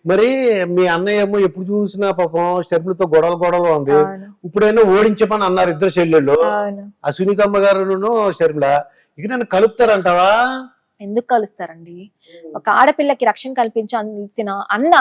మరి మీ అన్నయ్య ఏమో ఎప్పుడు చూసినా పాపం షర్మిలతో గొడవలు ఉంది. అవును ఇప్పుడైనా ఓడించమని అన్నారు ఇద్దరు చెల్లెళ్ళు, అవును. ఆ సునీతమ్మ గారును షర్మిల. ఇక నన్ను కలుపుతారంటావా? ఎందుకు కలుస్తారండి? ఒక ఆడపిల్లకి రక్షణ కల్పించాల్సిన అన్న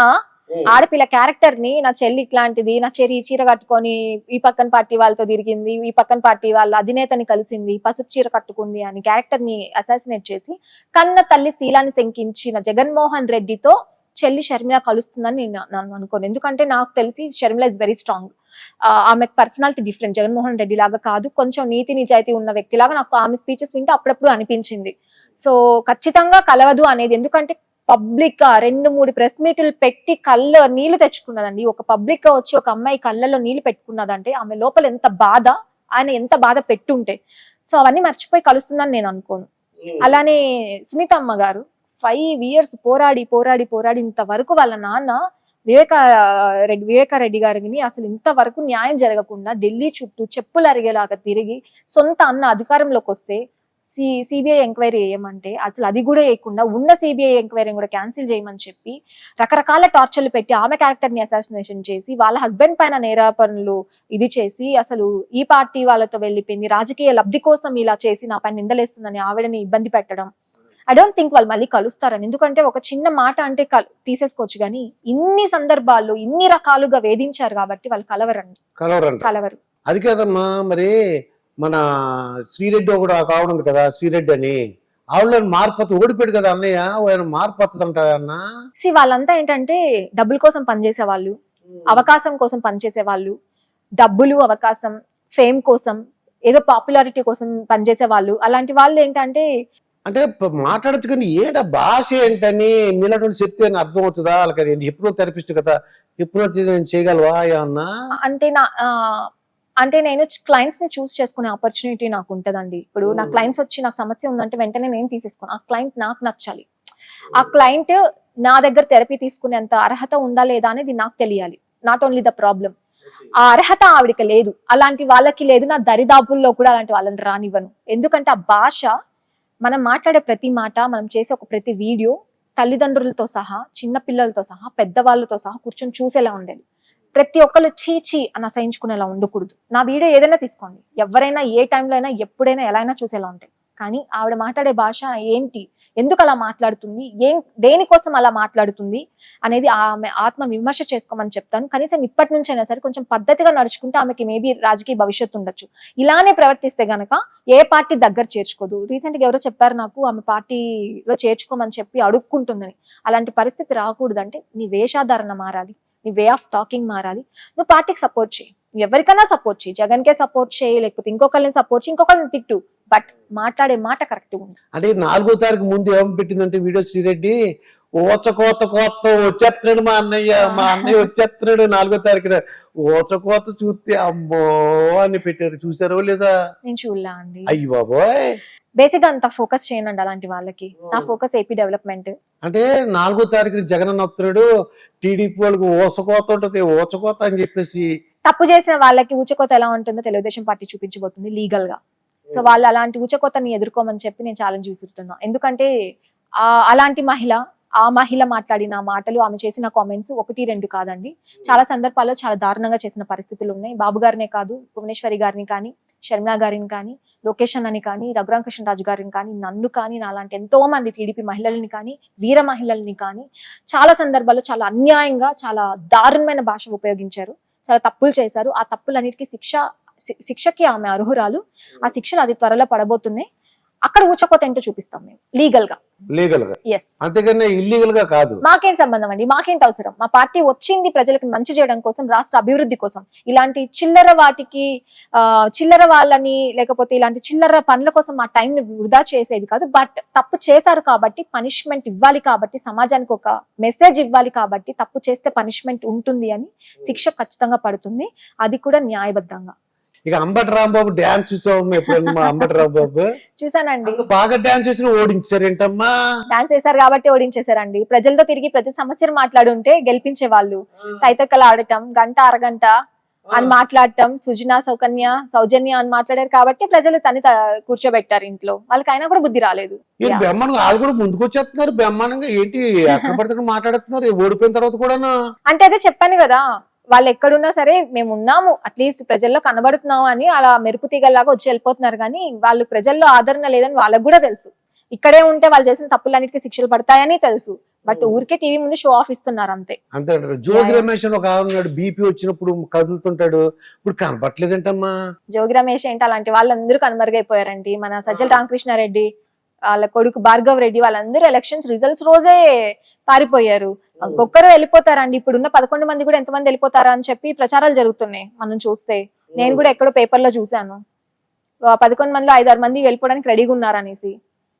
ఆడపిల్ల క్యారెక్టర్ ని, నా చెల్లి ఇట్లాంటిది, నా చెల్లి చీర కట్టుకొని ఈ పక్కన పార్టీ వాళ్ళతో తిరిగింది, ఈ పక్కన పార్టీ వాళ్ళ అధినేతని కలిసింది, పసుపు చీర కట్టుకుంది అని క్యారెక్టర్ ని అసాసినేట్ చేసి కన్న తల్లి శీలాన్ని శంకించిన జగన్మోహన్ రెడ్డితో చెల్లి షర్మిల కలుస్తుందని నేను అనుకోను. ఎందుకంటే నాకు తెలిసి షర్మిల ఇస్ వెరీ స్ట్రాంగ్. ఆమె పర్సనాలిటీ డిఫరెంట్, జగన్మోహన్ రెడ్డి లాగా కాదు, కొంచెం నీతి నిజాయితీ ఉన్న వ్యక్తిలాగా నాకు ఆమె స్పీచెస్ వింటే అప్పుడప్పుడు అనిపించింది. సో ఖచ్చితంగా కలవదు అనేది. ఎందుకంటే పబ్లిక్ గా 2-3 ప్రెస్ మీట్లు పెట్టి కళ్ళ నీళ్లు తెచ్చుకున్నదండి. ఒక పబ్లిక్ గా వచ్చి ఒక అమ్మాయి కళ్ళలో నీళ్లు పెట్టుకున్నదంటే ఆమె లోపల ఎంత బాధ, ఆయన ఎంత బాధ పెట్టుంటే. సో అవన్నీ మర్చిపోయి కలుస్తుందని నేను అనుకోను. అలానే సునీతమ్మ గారు 5 years పోరాడి పోరాడి పోరాడి ఇంతవరకు వాళ్ళ నాన్న వివేకారెడ్డి గారిని అసలు ఇంతవరకు న్యాయం జరగకుండా ఢిల్లీ చుట్టూ చెప్పులు అరిగేలాగా తిరిగి సొంత అన్న అధికారంలోకి వస్తే సిబిఐ ఎంక్వైరీ చేయమంటే అసలు అది కూడా వేయకుండా ఉన్న సిబిఐ ఎంక్వైరీని కూడా క్యాన్సిల్ చేయమని చెప్పి రకరకాల టార్చర్లు పెట్టి ఆమె క్యారెక్టర్ ని అసాసినేషన్ చేసి వాళ్ళ హస్బెండ్ పైన నేరాపణలు ఇది చేసి అసలు ఈ పార్టీ వాళ్ళతో వెళ్ళిపోయింది, రాజకీయ లబ్ధి కోసం ఇలా చేసి నా పైన నిందలేస్తుందని ఆవిడని ఇబ్బంది పెట్టడం. ఐ డోంట్ థింక్ వాళ్ళు మళ్ళీ కలుస్తారని. ఎందుకంటే ఒక చిన్న మాట అంటే తీసేసుకోవచ్చు, కానీ ఇన్ని సందర్భాల్లో ఇన్ని రకాలుగా వేధించారు కాబట్టి వాళ్ళు కలవరు. అది కాదమ్మా, మరి మన శ్రీరెడ్డి ఒకడు కావడం కదా, శ్రీరెడ్డి అని ఆవిడ మార్పత ఓడిపోయాడు కదా అన్నయ్య, ఆయన మార్పతంట అన్న. వాళ్ళంతా ఏంటంటే డబ్బుల కోసం పనిచేసే వాళ్ళు, అవకాశం కోసం పనిచేసే వాళ్ళు, డబ్బులు అవకాశం ఫేమ్ కోసం ఏదో పాపులారిటీ కోసం పనిచేసే వాళ్ళు. అలాంటి వాళ్ళు ఏంటంటే అంటే మాట్లాడచ్చు, కానీ ఏడ భాష ఏంటని మీలాంటి చెప్తే అర్థం అవుతుందా వాళ్ళకి? హిప్నో థెరపిస్ట్ కదా, హిప్నో చేయగలవా ఏమన్నా? అంటే నేను క్లయింట్స్ ని చూస్ చేసుకునే ఆపర్చునిటీ నాకు ఉంటదండి. ఇప్పుడు నా క్లయింట్స్ వచ్చి నాకు సమస్య ఉందంటే వెంటనే నేను తీసేసుకోను. ఆ క్లయింట్ నాకు నచ్చాలి, ఆ క్లయింట్ నా దగ్గర థెరపీ తీసుకునేంత అర్హత ఉందా లేదా అనేది నాకు తెలియాలి. నాట్ ఓన్లీ ద ప్రాబ్లం, ఆ అర్హత ఆవిడకి లేదు, అలాంటి వాళ్ళకి లేదు, నా దరిదాపుల్లో కూడా అలాంటి వాళ్ళని రానివ్వను. ఎందుకంటే ఆ భాష, మనం మాట్లాడే ప్రతి మాట, మనం చేసే ఒక ప్రతి వీడియో తల్లిదండ్రులతో సహా, చిన్న పిల్లలతో సహా, పెద్దవాళ్ళతో సహా కూర్చొని చూసేలా ఉండేది. ప్రతి ఒక్కరు చీచి అని అసహించుకునేలా ఉండకూడదు. నా వీడియో ఏదైనా తీసుకోండి, ఎవరైనా ఏ టైంలో అయినా ఎప్పుడైనా ఎలా అయినా చూసేలా ఉంటాయి. కానీ ఆవిడ మాట్లాడే భాష ఏంటి, ఎందుకు అలా మాట్లాడుతుంది, దేనికోసం అలా మాట్లాడుతుంది అనేది ఆమె ఆత్మ విమర్శ చేసుకోమని చెప్తాను. కనీసం ఇప్పటి నుంచి అయినా సరే కొంచెం పద్ధతిగా నడుచుకుంటే ఆమెకి మేబీ రాజకీయ భవిష్యత్తు ఉండొచ్చు. ఇలానే ప్రవర్తిస్తే గనక ఏ పార్టీ దగ్గర చేర్చుకోదు. రీసెంట్ గా ఎవరో చెప్పారు నాకు, ఆమె పార్టీలో చేర్చుకోమని చెప్పి అడుక్కుంటుందని. అలాంటి పరిస్థితి రాకూడదంటే నీ వేషాధారణ మారాలి, నీ వే ఆఫ్ టాకింగ్ మారాలి. నువ్వు పార్టీకి సపోర్ట్ చేయి, ఎవరికైనా సపోర్ట్ చేయి, జగన్ కే సపోర్ట్ చేయి, లేకపోతే ఇంకొకరిని సపోర్ట్ చేయి, ఇంకొకరిని తిట్టు, బట్ మాట్లాడే మాట కరెక్ట్ ఉంది. అంటే 4వ తారీఖు ముందు ఏం పెట్టిందంటే వీడియో, శ్రీరెడ్డి కోత వచ్చేస్తున్నాడు మా అన్నయ్య వచ్చేస్తున్నాడు 4వ తారీఖున, కోత చూస్తే అమ్మో అని పెట్టారు. చూసారో లేదా? నేను చూడలా అండి. అయ్యి బాబోయ్, బేసిక్ గా అంత ఫోకస్ చేయనండి అలాంటి వాళ్ళకి. నా ఫోకస్ ఏపీ డెవలప్మెంట్. అంటే 4వ తారీఖున జగన్ అన్న వస్తున్నాడు, టీడీపీ వాళ్ళకి ఊచకోత ఉంటది, ఊచకోత అని చెప్పేసి. తప్పు చేసిన వాళ్ళకి ఊచకోత ఎలా ఉంటుందో తెలుగుదేశం పార్టీ చూపించబోతుంది లీగల్ గా. సో వాళ్ళు అలాంటి ఊచకోతని ఎదుర్కోమని చెప్పి నేను ఛాలెంజ్ విసురుతున్నా. ఎందుకంటే అలాంటి ఆ మహిళ మాట్లాడిన మాటలు, ఆమె చేసిన కామెంట్స్ 1-2 కాదండి, చాలా సందర్భాల్లో చాలా దారుణంగా చేసిన పరిస్థితులు ఉన్నాయి. బాబు గారినే కాదు, భువనేశ్వరి గారిని కానీ, షర్మిల గారిని కానీ, లోకేష్ అని కానీ, రఘురామకృష్ణరాజు గారిని కానీ, నన్ను కానీ, నాలాంటి ఎంతో మంది టీడీపీ మహిళల్ని కానీ, వీర మహిళల్ని కానీ చాలా సందర్భాల్లో చాలా అన్యాయంగా, చాలా దారుణమైన భాష ఉపయోగించారు, చాలా తప్పులు చేశారు. ఆ తప్పులన్నిటికీ శిక్షకి ఆమె అర్హురాలు. ఆ శిక్షలు అది త్వరలో పడబోతున్నాయి. అక్కడ ఊచకోత ఏంటో చూపిస్తాం మేము లీగల్ గా. ఎస్, అంతేగాని ఇల్లీగల్ గా కాదు. మాకేం సంబంధం అండి, మాకేంటి అవసరం? మా పార్టీ వచ్చింది ప్రజలకు మంచి చేయడం కోసం, రాష్ట్ర అభివృద్ధి కోసం. ఇలాంటి చిల్లర వాటికి చిల్లర వాళ్ళని, లేకపోతే ఇలాంటి చిల్లర పనుల కోసం మా టైం ని వృధా చేసేది కాదు. బట్ తప్పు చేశారు కాబట్టి పనిష్మెంట్ ఇవ్వాలి, కాబట్టి సమాజానికి ఒక మెసేజ్ ఇవ్వాలి, కాబట్టి తప్పు చేస్తే పనిష్మెంట్ ఉంటుంది అని శిక్ష ఖచ్చితంగా పడుతుంది, అది కూడా న్యాయబద్ధంగా. ఇక అంబటి రాంబాబు డాన్స్ చూసావు ఎప్పుడన్నా? మా అంబటి రాంబాబు చూసానండి, బాగా డాన్స్ చేసి ఓడించారేంటమ్మా? డాన్స్ చేశారు కాబట్టి ఓడించేశారండి. ప్రజలతో తిరిగి ప్రతి సమస్యను మాట్లాడుంటే గెలిపించే వాళ్ళు. తైతక్కలు ఆడటం, గంట అరగంట అని మాట్లాడటం, సుజనా సౌజన్య అని మాట్లాడారు కాబట్టి ప్రజలు కూర్చోబెట్టారు ఇంట్లో. వాళ్ళకి అయినా కూడా బుద్ధి రాలేదు. ఏంటి బ్రహ్మాండంగా వాళ్ళు కూడా ముందుకు వచ్చేస్తున్నారు బ్రహ్మాండంగా, ఏంటి ఎక్కడ పడితే మాట్లాడుతున్నారు ఓడిపోయిన తర్వాత కూడా. అంటే అదే చెప్పాను కదా, వాళ్ళు ఎక్కడున్నా సరే మేము ఉన్నాము, అట్లీస్ట్ ప్రజల్లో కనబడుతున్నాము అని అలా మెరుపు తీగల్లాగా వచ్చి వెళ్ళిపోతున్నారు. కానీ వాళ్ళు ప్రజల్లో ఆదరణ లేదని వాళ్ళకు కూడా తెలుసు. ఇక్కడే ఉంటే వాళ్ళు చేసిన తప్పులన్నిటికీ శిక్షలు పడతాయని తెలుసు. బట్ ఊరికే టీవీ ముందు షో ఆఫ్ ఇస్తున్నారు అంతే. అంతే అంటారు. జోగి రమేష్ అని ఒక ఉన్నాడు, బీపీ వచ్చినప్పుడు కదులుతుంటాడు, ఇప్పుడు కనపట్లేదంటమ్మా. జోగి రమేష్ ఏంటి, అలాంటి వాళ్ళందరూ కనుమరుగైపోయారండి. మన సజ్జల రామకృష్ణారెడ్డి, వాళ్ళ కొడుకు భార్గవ్ రెడ్డి, వాళ్ళందరూ ఎలక్షన్స్ రిజల్ట్స్ రోజే పారిపోయారు. ఒక్కరు వెళ్ళిపోతారండి. ఇప్పుడున్న 11 మంది కూడా ఎంతమంది వెళ్ళిపోతారా అని చెప్పి ప్రచారాలు జరుగుతున్నాయి. మనం చూస్తే నేను కూడా ఎక్కడో పేపర్ లో చూసాను, 11 మందిలో 5-6 మంది వెళ్ళిపోవడానికి రెడీగా ఉన్నారనేసి.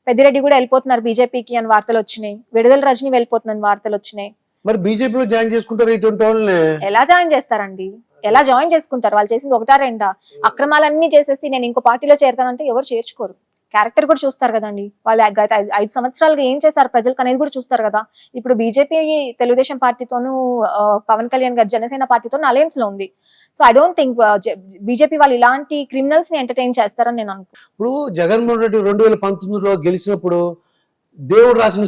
పెద్దిరెడ్డి కూడా వెళ్ళిపోతున్నారు బీజేపీకి అని వార్తలు వచ్చినాయి. విడుదల రజని వెళ్ళిపోతుందని వార్తలు వచ్చినాయి. మరి బీజేపీలో జాయిన్ చేసుకుంటారు ఇటువంటి వాళ్ళని? ఎలా జాయిన్ చేస్తారండి, ఎలా జాయిన్ చేసుకుంటారు? వాళ్ళు చేసింది 1-2 అక్రమాలన్నీ చేసేసి నేను ఇంకో పార్టీలో చేరతానంటే ఎవరు చేర్చుకోరు. క్యారెక్టర్ కూడా చూస్తారు కదండి. వాళ్ళు గత 5 సంవత్సరాలుగా ఏం చేశారు ప్రజలకు అనేది కూడా చూస్తారు కదా. ఇప్పుడు బీజేపీ తెలుగుదేశం పార్టీతోనూ పవన్ కళ్యాణ్ గారు జనసేన పార్టీతో అలయన్స్ లో ఉంది. So I don't think BJP వాళ్ళు ఇలాంటి క్రిమినల్స్ ని ఎంటర్టైన్ చేస్తారని నేను అనుకుంటున్నాను. ఇప్పుడు జగన్మోహన్ రెడ్డి 2019లో గెలిచినప్పుడు దేవుడు రాసిన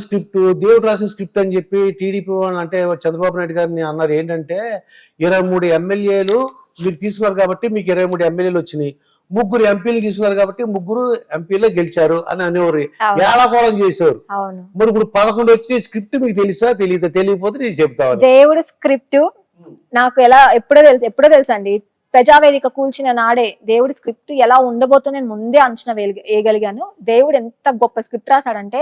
స్క్రిప్ట్ అని చెప్పి టీడీపీ వాళ్ళు అంటే చంద్రబాబు నాయుడు గారిని అన్నారు. ఏంటంటే 23 ఎమ్మెల్యేలు మీరు తీసుకున్నారు కాబట్టి మీకు 23 ఎమ్మెల్యేలు వచ్చినాయి, 3 ఎంపీలు తీసుకున్నారు కాబట్టి 3 ఎంపీలే గెలిచారు అని అనేవారు, ఏలాకోళం చేశారు. మరి ఇప్పుడు 11 వచ్చి స్క్రిప్ట్ మీకు తెలుసా? తెలియకపోతే నేను చెప్తాను. దేవుడు స్క్రిప్ట్ నాకు ఎప్పుడో తెలుసు అండి. ప్రజావేదిక కూల్చిన నాడే దేవుడి స్క్రిప్ట్ ఎలా ఉండబోతుందో నేను ముందే అంచనా వేయగలిగాను. దేవుడు ఎంత గొప్ప స్క్రిప్ట్ రాశాడంటే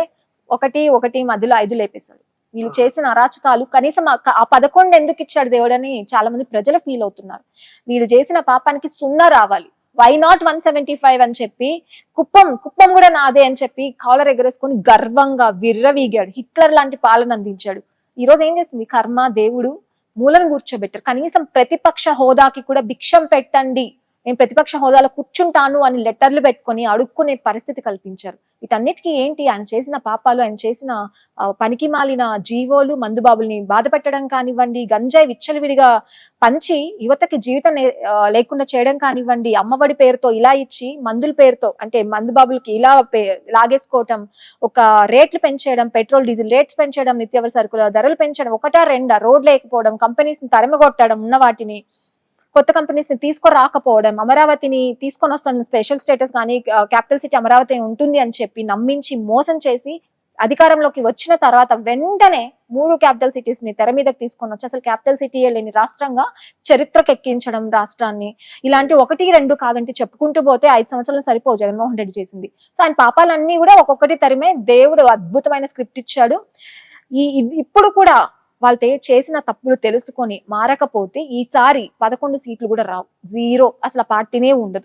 ఒకటి మధ్యలో 5 లేపేశాడు. వీళ్ళు చేసిన అరాచకాలు కనీసం ఆ 11 ఎందుకు ఇచ్చాడు దేవుడు అని చాలా మంది ప్రజలు ఫీల్ అవుతున్నారు. వీళ్ళు చేసిన పాపానికి 0 రావాలి. వై నాట్ 175 అని చెప్పి కుప్పం కూడా నాదే అని చెప్పి కాలర్ ఎగరేసుకొని గర్వంగా విర్రవీగాడు. హిట్లర్ లాంటి పాలన అందించాడు. ఈ రోజు ఏం చేసింది కర్మ, దేవుడు మూలను కూర్చోబెట్టారు. కనీసం ప్రతిపక్ష హోదాకి కూడా భిక్షం పెట్టండి, నేను ప్రతిపక్ష హోదాలో కూర్చుంటాను అని లెటర్లు పెట్టుకొని అడుక్కునే పరిస్థితి కల్పించారు. వీటన్నిటికీ ఏంటి, ఆయన చేసిన పాపాలు, ఆయన చేసిన పనికి మాలిన జీవోలు, మందుబాబుల్ని బాధ పెట్టడం కానివ్వండి, గంజాయి విచ్చలవిడిగా పంచి యువతకి జీవితం లేకుండా చేయడం కానివ్వండి, అమ్మఒడి పేరుతో ఇలా ఇచ్చి మందుల పేరుతో అంటే మందుబాబులకి ఇలా లాగేసుకోవటం, ఒక రేట్లు పెంచేయడం, పెట్రోల్ డీజిల్ రేట్స్ పెంచడం, నిత్యావసర సరుకుల ధరలు పెంచడం, 1-2 రోడ్ లేకపోవడం, కంపెనీస్ ని తరిమగొట్టడం, ఉన్న వాటిని కొత్త కంపెనీస్ ని తీసుకురాకపోవడం, అమరావతిని తీసుకొని వస్తున్న స్పెషల్ స్టేటస్ కానీ క్యాపిటల్ సిటీ అమరావతి ఉంటుంది అని చెప్పి నమ్మించి మోసం చేసి అధికారంలోకి వచ్చిన తర్వాత వెంటనే 3 క్యాపిటల్ సిటీస్ ని తెర మీదకి తీసుకొని వచ్చి అసలు క్యాపిటల్ సిటీ లేని రాష్ట్రంగా చరిత్రకెక్కించడం రాష్ట్రాన్ని. ఇలాంటి 1-2 కాదంటే చెప్పుకుంటూ పోతే 5 సంవత్సరాలు సరిపోవు జగన్మోహన్ రెడ్డి చేసింది. సో ఆయన పాపాలన్నీ కూడా ఒక్కొక్కటి తరిమే దేవుడు అద్భుతమైన స్క్రిప్ట్ ఇచ్చాడు. ఇప్పుడు కూడా వాళ్ళు చేసిన తప్పులు తెలుసుకొని మారకపోతే ఈసారి 11 సీట్లు కూడా రావు, 0, అసలు ఆ పార్టీనే ఉండదు.